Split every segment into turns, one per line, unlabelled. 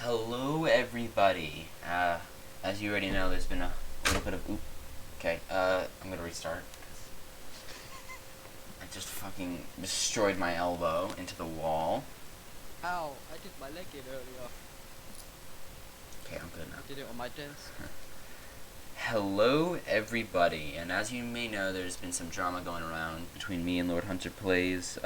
Hello, everybody. As you already know, there's been a little bit of Okay, I'm gonna restart. I just fucking destroyed my elbow into the wall.
Ow, I did my leg in earlier.
Okay, I'm good now.
I did it on my desk.
Hello, everybody, and as you may know, there's been some drama going around between me and Lord Hunter Plays.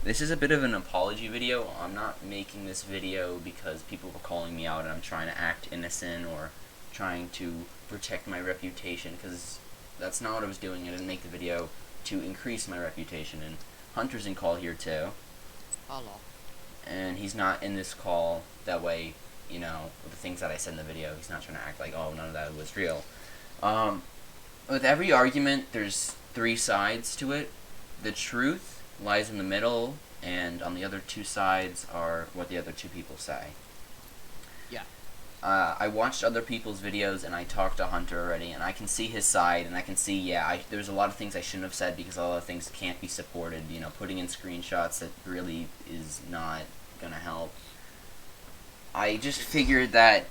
This is a bit of an apology video. I'm not making this video because people were calling me out and I'm trying to act innocent or trying to protect my reputation, because that's not what I was doing. I didn't make the video to increase my reputation, and Hunter's in call here too.
Hello.
And he's not in this call that way, you know, with the things that I said in the video. He's not trying to act like, oh, none of that was real. With every argument, there's three sides to it. The truth lies in the middle, and on the other two sides are what the other two people say.
Yeah.
I watched other people's videos, and I talked to Hunter already, and I can see his side, and I can see, there's a lot of things I shouldn't have said because a lot of things can't be supported. You know, putting in screenshots that really is not gonna help. I just figured that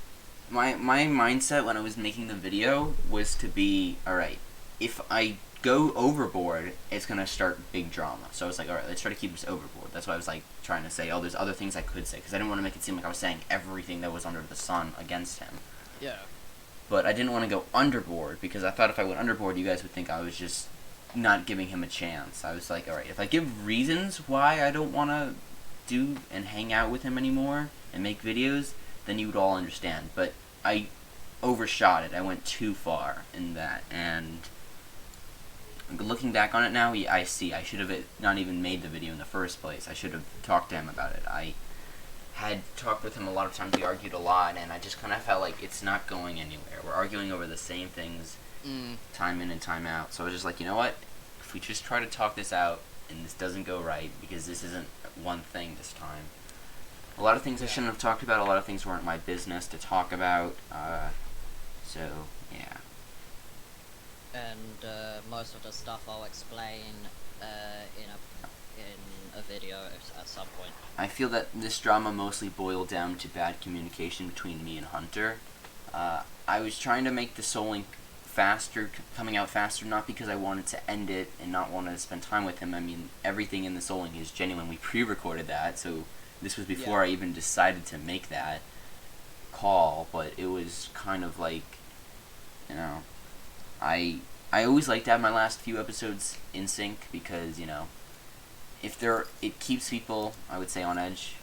my mindset when I was making the video was to be, alright, if I go overboard, it's going to start big drama. So I was like, alright, let's try to keep this overboard. That's why I was like trying to say, oh, there's other things I could say, because I didn't want to make it seem like I was saying everything that was under the sun against him.
Yeah.
But I didn't want to go underboard, because I thought if I went underboard, you guys would think I was just not giving him a chance. I was like, alright, if I give reasons why I don't want to do and hang out with him anymore and make videos, then you would all understand. But I overshot it. I went too far in that, and looking back on it now, I see I should have not even made the video in the first place. I should have talked to him about it. I had talked with him a lot of times. We argued a lot, and I just kind of felt like it's not going anywhere. We're arguing over the same things time in and time out. So I was just like, you know what? If we just try to talk this out, and this doesn't go right, because this isn't one thing this time. A lot of things I shouldn't have talked about. A lot of things weren't my business to talk about. So, yeah.
And most of the stuff I'll explain in a video at some point.
I feel that this drama mostly boiled down to bad communication between me and Hunter. I was trying to make the Soul Link faster, coming out faster, not because I wanted to end it and not wanted to spend time with him. I mean, everything in the Soul Link is genuine. We pre-recorded that, so this was before I even decided to make that call, but it was kind of like, you know, I always like to have my last few episodes in sync because, you know, it keeps people, I would say, on edge.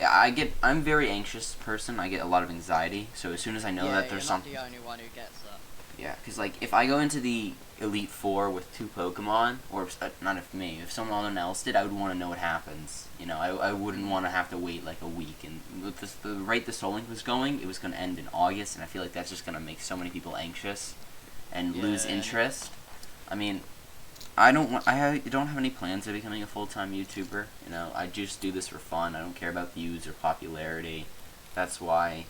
I'm a very anxious person. I get a lot of anxiety, so as soon as I know that there's something.
You're not the only one who gets that.
Yeah, because, like, if I go into the Elite Four with 2 Pokemon, or not if me, if someone else did, I would want to know what happens. You know, I wouldn't want to have to wait, like, a week. And with the rate the Soul Link was going, it was going to end in August, and I feel like that's just going to make so many people anxious and lose interest. I mean, I don't have any plans of becoming a full-time YouTuber. You know, I just do this for fun. I don't care about views or popularity. That's why,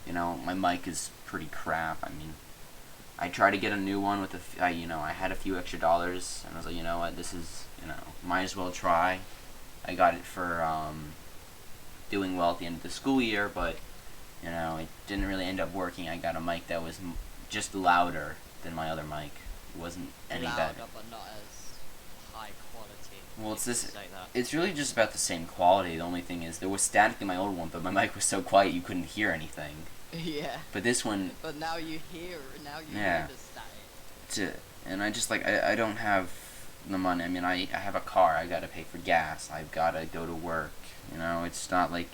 you know, my mic is pretty crap. I mean, I tried to get a new one with I had a few extra dollars, and I was like, you know what, this is, might as well try. I got it for, doing well at the end of the school year, but, it didn't really end up working. I got a mic that was just louder than my other mic. It wasn't any better.
But not as high quality.
Well, it's really just about the same quality. The only thing is, there was static in my old one, but my mic was so quiet you couldn't hear anything.
Yeah.
But this one.
But now you hear the static.
And I just, I don't have the money. I mean, I have a car. I gotta pay for gas. I've gotta go to work. It's not like.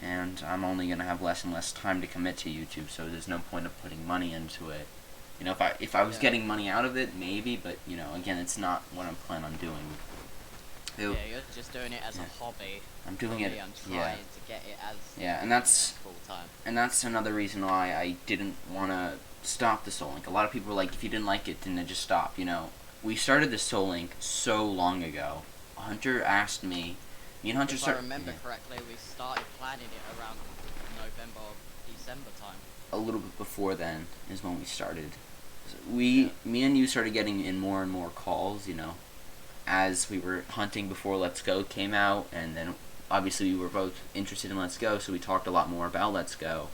And I'm only gonna have less and less time to commit to YouTube, so there's no point of putting money into it. If I was getting money out of it, maybe, but, again, it's not what I'm planning on doing.
You're just doing it as a hobby.
I'm doing it.
I'm trying to get it as
and that's
full time.
And that's another reason why I didn't want to stop the Soul Link. A lot of people were like, if you didn't like it, then just stop. We started the Soul Link so long ago. Hunter asked me. Me and Hunter started.
If I remember correctly, we started planning it around November or December time.
A little bit before then is when we started. Me and you started getting in more and more calls, as we were hunting before Let's Go came out, and then obviously we were both interested in Let's Go, so we talked a lot more about Let's Go.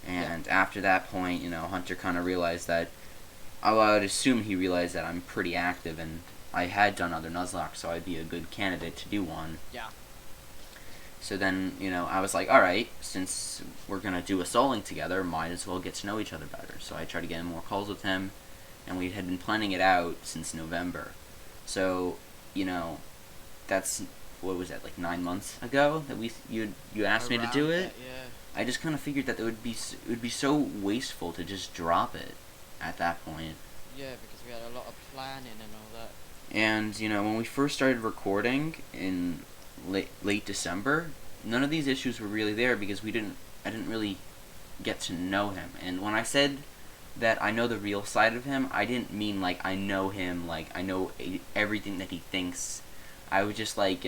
And after that point, Hunter kind of realized that, I would assume he realized that I'm pretty active and I had done other Nuzlocke, so I'd be a good candidate to do one.
Yeah.
So then, I was like, alright, since we're going to do a souling together, might as well get to know each other better. So I tried to get in more calls with him, and we had been planning it out since November. So, that's, what was that, like 9 months ago that you asked me to do it?
Yeah.
I just kind of figured that it would be so wasteful to just drop it at that point.
Yeah, because we had a lot of planning and all that.
And, when we first started recording in late December, none of these issues were really there because I didn't really get to know him. And when I said that I know the real side of him, I didn't mean like I know him, like I know everything that he thinks. I was just like,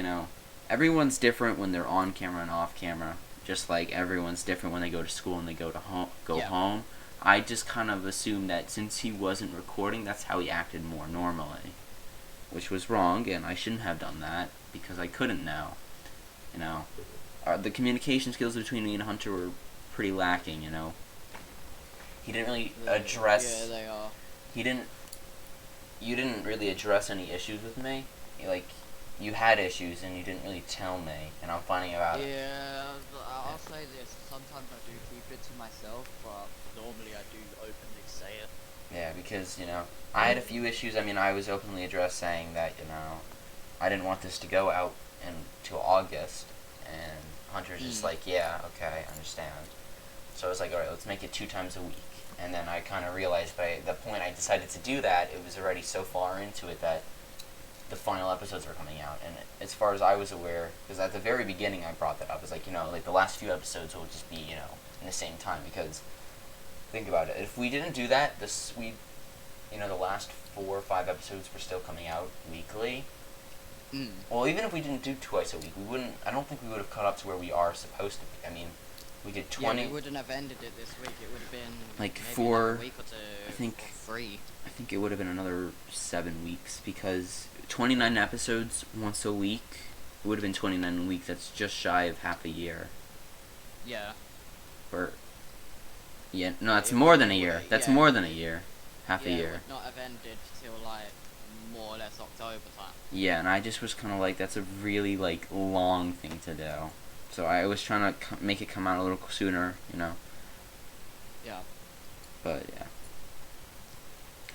everyone's different when they're on camera and off camera. Just like everyone's different when they go to school and they go home. I just kind of assumed that since he wasn't recording, that's how he acted more normally. Which was wrong, and I shouldn't have done that, because I couldn't know. The communication skills between me and Hunter were pretty lacking, He didn't really address...
Yeah, they are.
You didn't really address any issues with me. You had issues, and you didn't really tell me, and I'm finding out...
Yeah, I'll say this. Sometimes I do keep it to myself, but normally I do openly say it.
Yeah, because, I had a few issues. I mean, I was openly addressed saying that, I didn't want this to go out until August, and Hunter's just like, yeah, okay, I understand. So I was like, alright, let's make it 2 times a week. And then I kind of realized by the point I decided to do that, it was already so far into it that the final episodes were coming out. And as far as I was aware, because at the very beginning I brought that up, I was like, the last few episodes will just be, in the same time, because think about it. If we didn't do that, the last 4 or 5 episodes were still coming out weekly. Well, even if we didn't do twice a week, I don't think we would have caught up to where we are supposed to be. I mean, we did 20...
Yeah, we wouldn't have ended it this week. It would have been
like
maybe
4...
another week or 2,
I think...
or 3.
I think it would have been another 7 weeks, because 29 episodes once a week, it would have been 29 weeks. That's just shy of half a year.
Yeah.
Yeah, no, that's more than a year. That's more than a year. Half a year.
It would not have ended till, more or less October time.
Yeah, and I just was kind of like, that's a really, long thing to do. So I was trying to make it come out a little sooner,
Yeah.
But, yeah.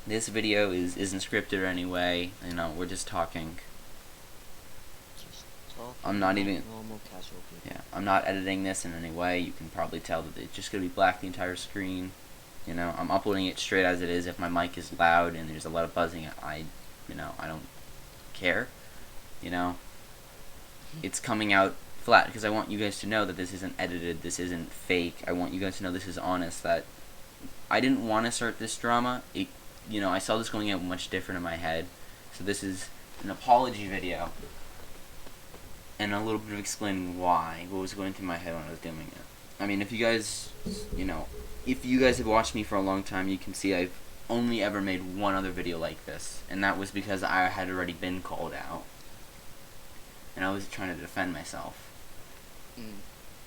This video isn't scripted anyway, we're just talking. I'm not even...
normal casual people.
Yeah, I'm not editing this in any way. You can probably tell that it's just going to be black the entire screen. I'm uploading it straight as it is. If my mic is loud and there's a lot of buzzing, I don't care. It's coming out flat because I want you guys to know that this isn't edited, this isn't fake. I want you guys to know this is honest, that I didn't want to start this drama. I saw this going out much different in my head. So this is an apology video. And a little bit of explaining what was going through my head when I was doing it. I mean, if you guys have watched me for a long time, you can see I've only ever made one other video like this, and that was because I had already been called out, and I was trying to defend myself.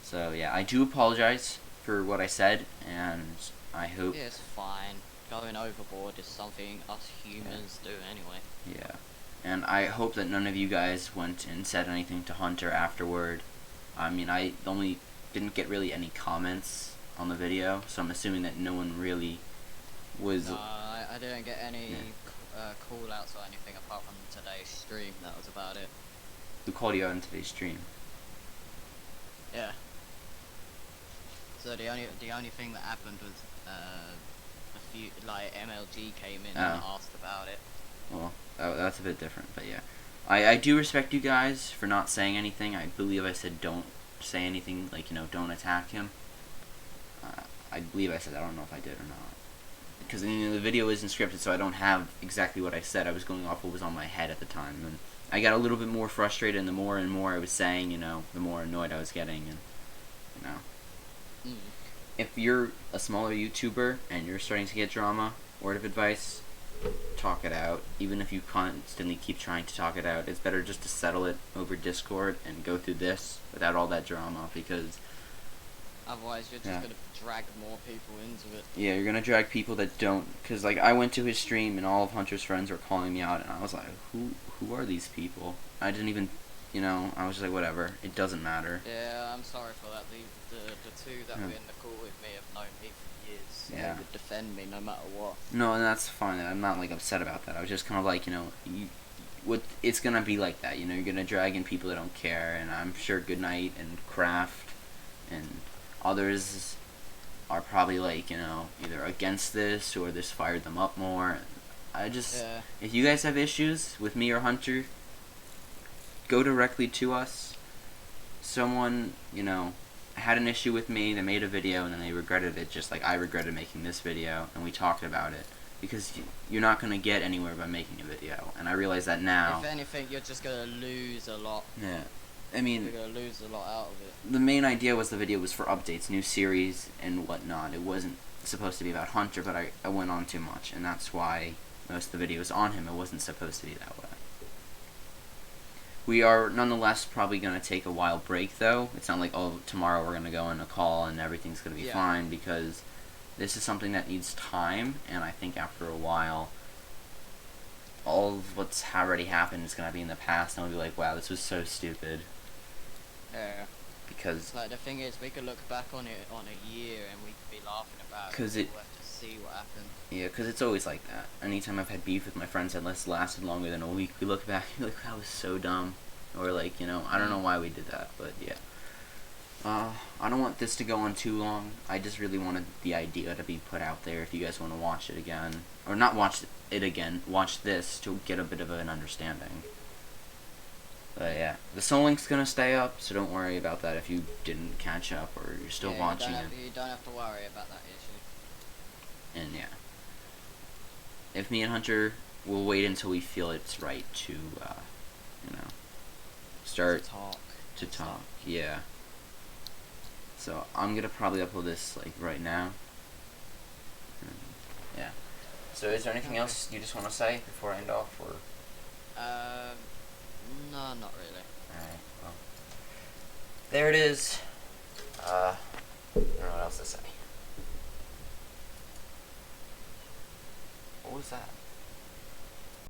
So yeah, I do apologize for what I said, and I hope...
Yeah, it's fine. Going overboard is something us humans do anyway.
Yeah. And I hope that none of you guys went and said anything to Hunter afterward. I mean, I only didn't get really any comments on the video, so I'm assuming that no one really was...
No, I didn't get any call-outs or anything apart from today's stream. That was about it.
Who called you out in today's stream?
Yeah. So the only thing that happened was a few MLG came in and asked about it.
Well, that's a bit different, but yeah. I do respect you guys for not saying anything. I believe I said don't say anything, don't attack him. I believe I said that. I don't know if I did or not. Because the video isn't scripted, so I don't have exactly what I said. I was going off what was on my head at the time. And I got a little bit more frustrated, and the more and more I was saying, the more annoyed I was getting. And, if you're a smaller YouTuber and you're starting to get drama, word of advice, talk it out. Even if you constantly keep trying to talk it out, it's better just to settle it over Discord and go through this without all that drama, because
Otherwise, you're just gonna drag more people into it.
yeah, you're gonna drag people that don't. Because like I went to his stream and all of Hunter's friends were calling me out, and I was like, who are these people? I didn't even, I was just like, whatever. It doesn't matter.
Yeah, I'm sorry for that. The two that were in the call with me have known me for years.
Yeah.
They would defend me no matter what.
No, and that's fine. I'm not like upset about that. I was just kind of like, it's gonna be like that. You're gonna drag in people that don't care, and I'm sure Goodnight and Craft and others are probably like, either against this or this fired them up more. If you guys have issues with me or Hunter, go directly to us. Someone, had an issue with me, they made a video, and then they regretted it, just like I regretted making this video, and we talked about it. Because you're not going to get anywhere by making a video, and I realize that now.
If anything, you're just going to lose a lot.
Yeah. I mean,
you're going to lose a lot out of it.
The main idea was the video was for updates, new series, and whatnot. It wasn't supposed to be about Hunter, but I went on too much, and that's why most of the video was on him. It wasn't supposed to be that way. We are nonetheless probably going to take a while break, though. It's not like, tomorrow we're going to go on a call and everything's going to be fine, because this is something that needs time, and I think after a while, all of what's already happened is going to be in the past, and we'll be like, wow, this was so stupid.
Yeah.
Because
like, the thing is, we could look back on it on a year and we could be laughing about it.
We'll
have to see what happened.
Yeah, because it's always like that. Anytime I've had beef with my friends that lasted longer than a week, we look back and be like, that was so dumb. Or like, I don't know why we did that, but yeah. I don't want this to go on too long. I just really wanted the idea to be put out there if you guys want to watch it again. Or not watch it again, watch this to get a bit of an understanding. But yeah, the Soul Link's gonna stay up, so don't worry about that if you didn't catch up or you're still watching it.
You don't have to worry about that issue.
And yeah. If me and Hunter, we'll wait until we feel it's right to, start to talk. Yeah. So I'm gonna probably upload this like right now. Yeah. So is there anything else you just want to say before I end off, or?
No, not really.
Alright, well. There it is. I don't know what else to say. What was that?